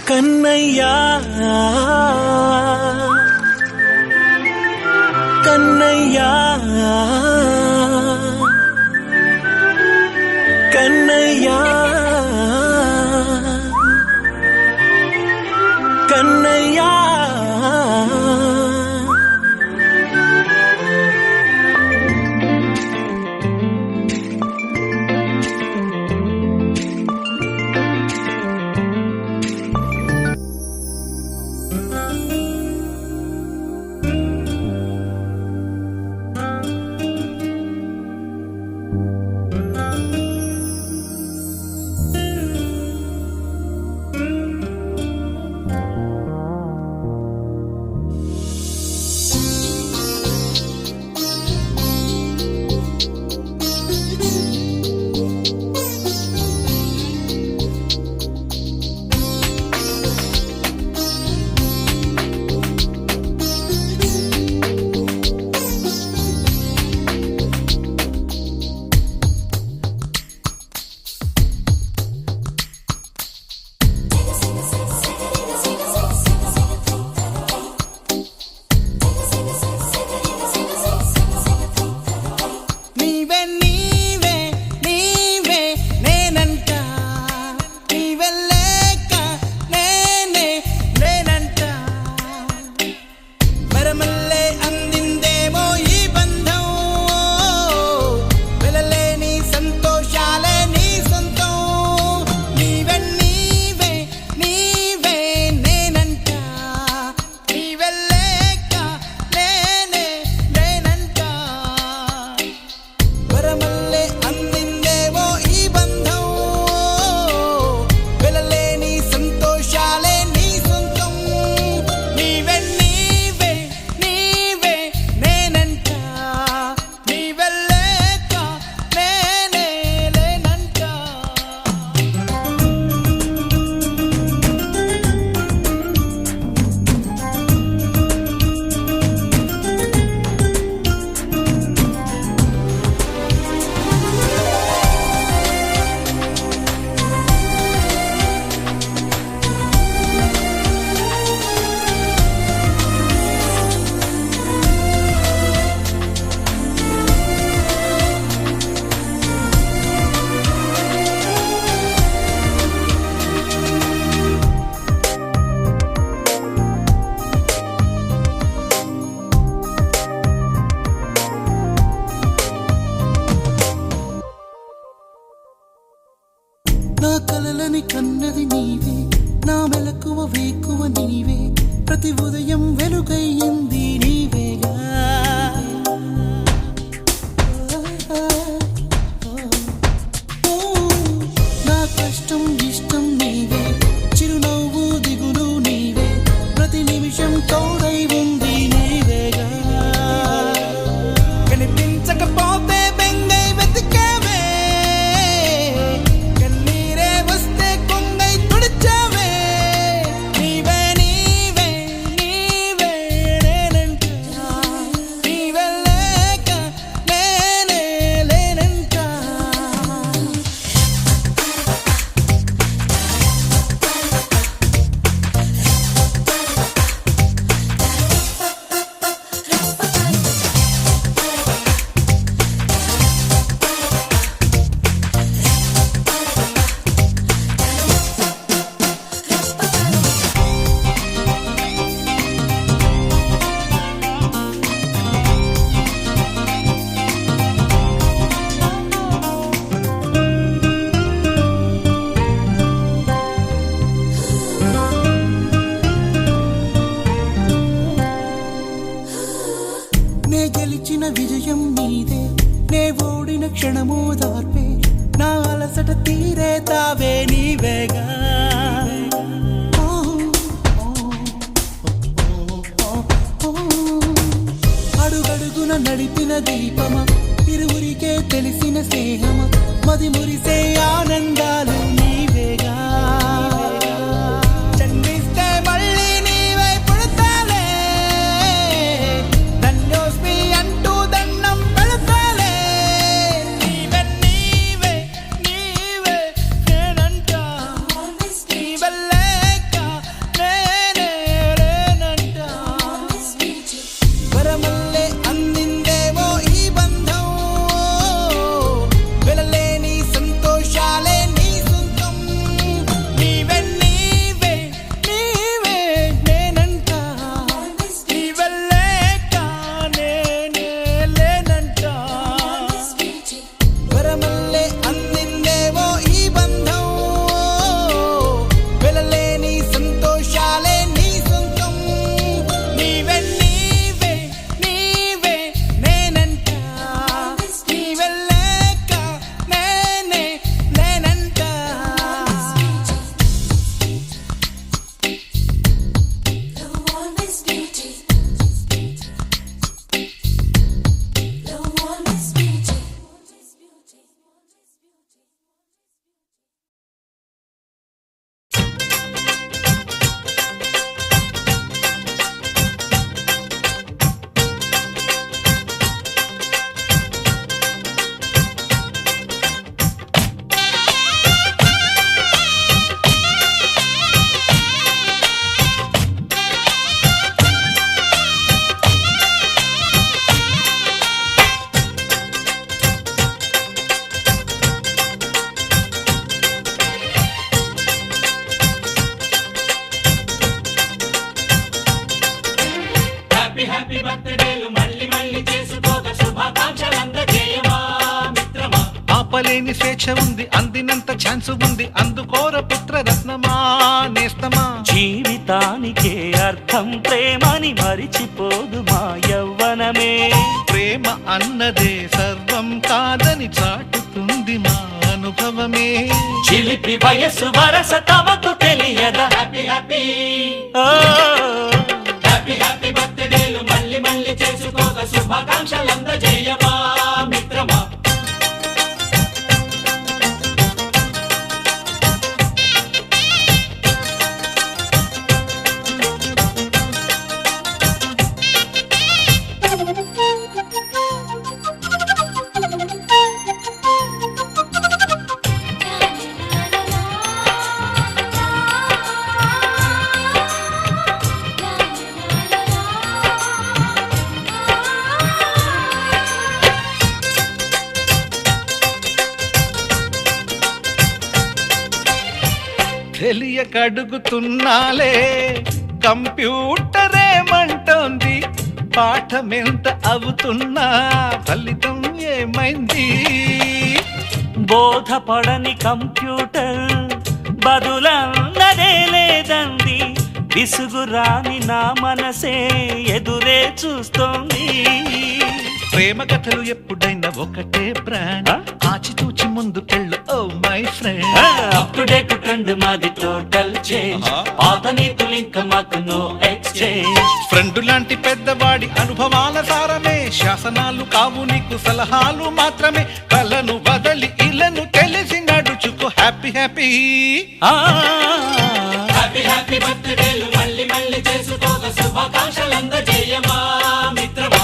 కన్నయ్యా కన్నయ్యా కన్నయ్యా కన్నయ్యా నా కలలని కన్నది నీవే, నా మెలకువ వేకువ నీవే, ప్రతి ఉదయం వెలుగయ్యింది నీవేగా. నా కష్టం ఇష్టం నీవే, చిరునవ్వు దిగులు నీవే, ప్రతి నిమిషం తోడై ఉంది నీవేగా. కనిపించకపోతే బెంగై వెతికావే, కన్నీరే వస్తే కొంగై తుడిచావే. నీవే నీవే నీవే నేనంట, నీవే లేక నేనే లేనంట. నే గెలిచిన విజయం నీదే, నే ఓడిన క్షణమో దార్పే, నా అలసట తీరే తావే నీవేగా. అడుగడుగున నడిపిన దీపమ, ఇరువురికే తెలిసిన స్నేహమ, మది మురిసే ఆనందాలు నీవేగా. జన్మిస్తే మళ్ళీ నీవై పుడతాలే, ధన్యోస్మి అంటూ దండం పెడతాలే. నీవే నీవే నీవే నేనంట, ఆపలేని స్వేచ్ఛ ఉంది, అందినంత ఛాన్స్ ఉంది, అందుకోర పుత్ర రత్నమా నేస్తమా. జీవితానికే అర్థం ప్రేమని మరిచిపోదు మా యవ్వనమే. ప్రేమ అన్నదే సర్వం కాదని చాటుతుంది మా అనుభవమే. చిలిపి వయసు వరస తమకు తెలియదా. హ్యాపీ హ్యాపీ హ్యాపీ హ్యాపీ బర్త్డేలు మళ్ళీ మళ్ళీ చేసుకోక శుభాకాంక్షలందజేయమా మిత్రమా. తెలియక అడుగుతున్నాలే కంప్యూటరేమంటోంది, పాఠమెంత అవుతున్నా ఫలితం ఏమైంది. బోధపడని కంప్యూటర్ బదులన్నదే లేదండి, విసుగురాని నా మనసే ఎదురే చూస్తోంది. ప్రేమ కథలు ఎప్పుడైనా ఒకటే బ్రాండ్, ఆచితూచి ముందుకెళ్ళు oh my friend. Up to date trend మాది టోటల్ చేంజ్, పాత నీతులు ఇంకా మాకు నో ఎక్స్చేంజ్. ఫ్రెండ్ లాంటి పెద్దవాడి అనుభవాల సారమే, శాసనాలు కావు నీకు సలహాలు మాత్రమే. కలను వదలి ఇలను తెలిసి నడుచుకో హ్యాపీ హ్యాపీ హ్యాపీ హ్యాపీ బర్త్డేలు మళ్ళీ మళ్ళీ చేసుకోక శుభాకాంక్షలందజేయమా మిత్రమా.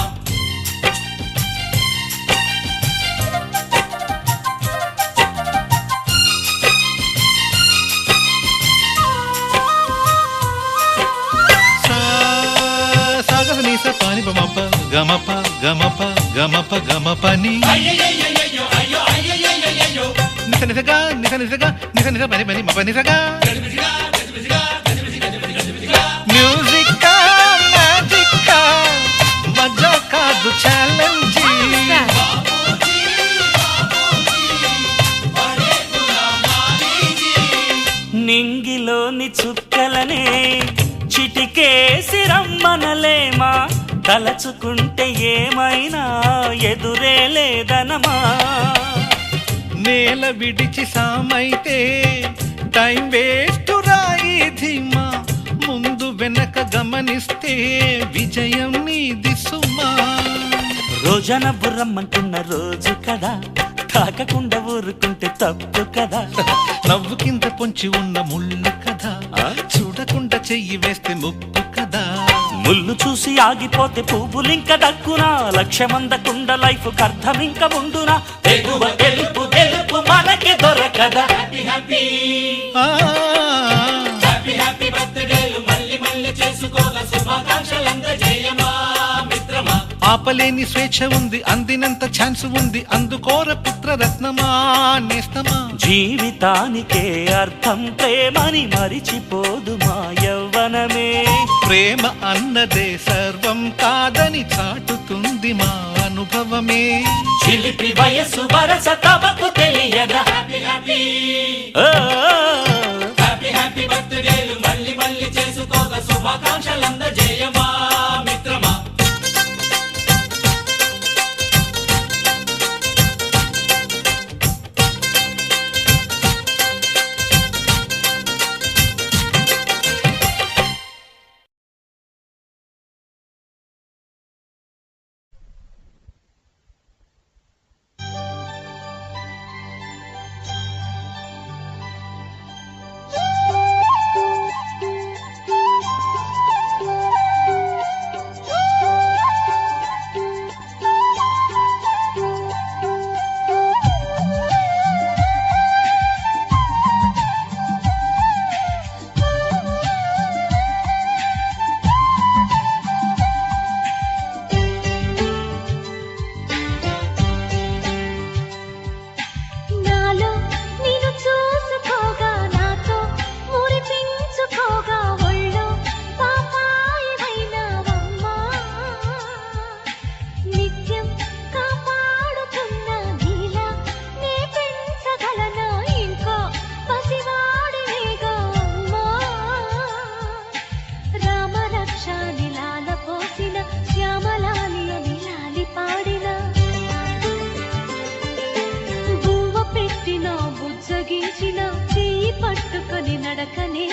పాని బమప గమప గమప గమప గమపని నిస నిసగా నిస నిసగా నిస నిస పని పని మప నిసగా. మ్యూజిక్ మ్యాజిక్ మజా కాదు ఛాలెంజ్. నింగిలోని చుక్కలనే చిటికేసి రమ్మనలేమా, తలచుకుంటే ఏమైనా ఎదురే లేదనమా. నేల విడిచి సామైతే టైం వేస్ట్ రాయి ధీమా, ముందు వెనక గమనిస్తే విజయం నీది సుమా. రోజన బుర్రమ్మంటున్న రోజు కదా, తాకకుండా ఊరుకుంటే తప్పు కదా. నవ్వు కింద పొంచి ఉన్న ముళ్ళు కదా, చూడకుండా చెయ్యి వేస్తే ముప్పు కదా. ముళ్ళు చూసి ఆగిపోతే పువ్వులింక దక్కునా, లక్ష్యమందకుండా లైఫ్ అర్థం ఇంక ఉండునా. తెగువ తెలుపు తెలుపు మనకి దొరకదా. హ్యాపీ హ్యాపీ హ్యాపీ హ్యాపీ బర్త్డేలు మళ్ళీ మళ్ళీ చేసుకోక శుభాకాంక్షలందజేయమా మిత్రమా. ఆపలేని స్వేచ్ఛ ఉంది, అందినంత ఛాన్స్ ఉంది, అందుకోర పుత్ర రత్నమా నేస్తమా. జీవితానికే అర్థం ప్రేమని మరిచిపోదు మా యవ్వనమే. ప్రేమ అన్నదే సర్వం కాదని చాటుతుంది మా అనుభవమే. చిలిపి వయసు వరస తమకు తెలియదా. హ్యాపీ హ్యాపీ హ్యాపీ హ్యాపీ బర్త్డేలు మళ్ళీ మళ్ళీ చేసుకోక శుభాకాంక్షలందజేయమా మిత్రమా. నడకనే